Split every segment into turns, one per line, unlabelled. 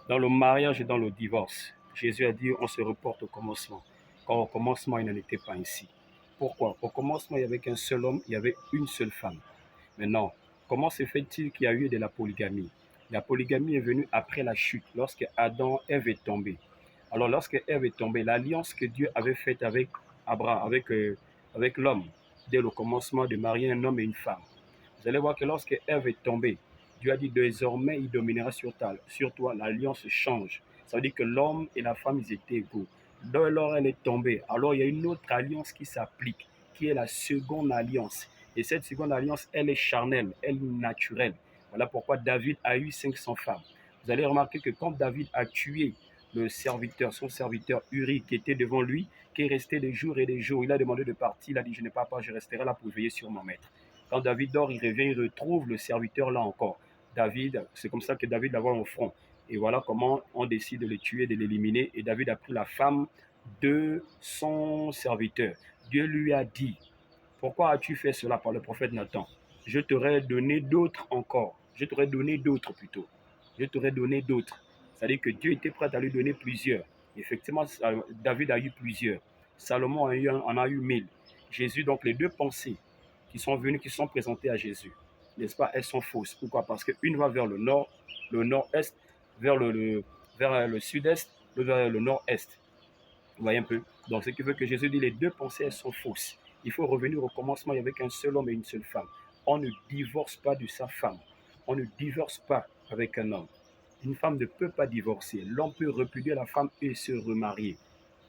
Dans le mariage et dans le divorce, Jésus a dit on se reporte au commencement. Quand au commencement, il n'en était pas ainsi. Pourquoi? Au commencement, il n'y avait qu'un seul homme, il y avait une seule femme. Maintenant, comment se fait-il qu'il y a eu de la polygamie? La polygamie est venue après la chute, lorsque Adam, Ève est tombé. Alors, lorsque Ève est tombée, l'alliance que Dieu avait faite avec Abraham, avec l'homme, dès le commencement de marier un homme et une femme. Vous allez voir que lorsque Ève est tombée, Dieu a dit désormais il dominera sur toi, l'alliance change. Ça veut dire que l'homme et la femme, ils étaient égaux. Dès lors, elle est tombée. Alors, il y a une autre alliance qui s'applique, qui est la seconde alliance. Et cette seconde alliance, elle est charnelle, elle est naturelle. Voilà pourquoi David a eu 500 femmes. Vous allez remarquer que quand David a tué le serviteur, son serviteur Uri, qui était devant lui, qui est resté des jours et des jours, il a demandé de partir, il a dit je n'ai pas peur, je resterai là pour veiller sur mon maître. Quand David dort, il revient, il retrouve le serviteur là encore. David, c'est comme ça que David l'a au front. Et voilà comment on décide de le tuer, de l'éliminer. Et David a pris la femme de son serviteur. Dieu lui a dit, pourquoi as-tu fait cela par le prophète Nathan? Je t'aurais donné d'autres encore. Je t'aurais donné d'autres plutôt. Je t'aurais donné d'autres. C'est-à-dire que Dieu était prêt à lui donner plusieurs. Effectivement, David a eu plusieurs. Salomon en a eu 1000. Jésus, donc les deux pensées qui sont venues, qui sont présentées à Jésus, n'est-ce pas, elles sont fausses. Pourquoi? Parce qu'une va vers le nord-est, vers le sud-est, l'autre vers le nord-est. Vous voyez un peu? Donc, ce qui veut que Jésus dit les deux pensées, elles sont fausses. Il faut revenir au commencement avec un seul homme et une seule femme. On ne divorce pas de sa femme. On ne divorce pas avec un homme. Une femme ne peut pas divorcer. L'homme peut répudier la femme et se remarier.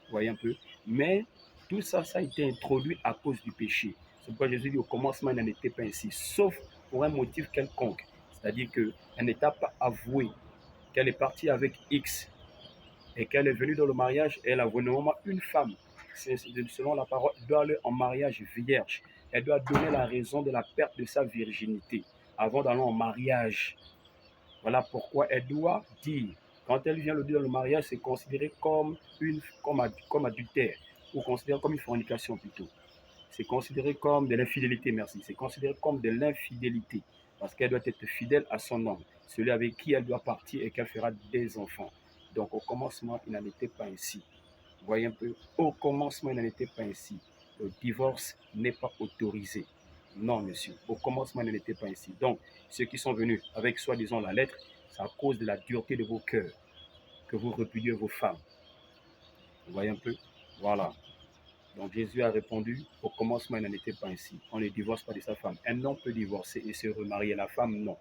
Vous voyez un peu? Mais tout ça, ça a été introduit à cause du péché. C'est pourquoi Jésus dit au commencement, il n'en était pas ainsi, sauf pour un motif quelconque. C'est-à-dire qu'elle n'était pas avouée qu'elle est partie avec X et qu'elle est venue dans le mariage, elle a vraiment une femme. Selon la parole, elle doit aller en mariage vierge. Elle doit donner la raison de la perte de sa virginité avant d'aller en mariage. Voilà pourquoi elle doit dire. Quand elle vient le dire dans le mariage, c'est considéré comme adultère ou considéré comme une fornication plutôt. C'est considéré comme de l'infidélité, merci. C'est considéré comme de l'infidélité parce qu'elle doit être fidèle à son homme, celui avec qui elle doit partir et qu'elle fera des enfants. Donc au commencement, il n'en était pas ainsi. Vous voyez un peu, au commencement, il n'en était pas ainsi. Le divorce n'est pas autorisé. Non, monsieur. Au commencement, il n'en était pas ainsi. Donc, ceux qui sont venus avec soi-disant la lettre, c'est à cause de la dureté de vos cœurs que vous répudiez vos femmes. Vous voyez un peu? Voilà. Donc Jésus a répondu, au commencement, il n'en était pas ainsi. On ne divorce pas de sa femme. Un homme peut divorcer et se remarier. La femme, non.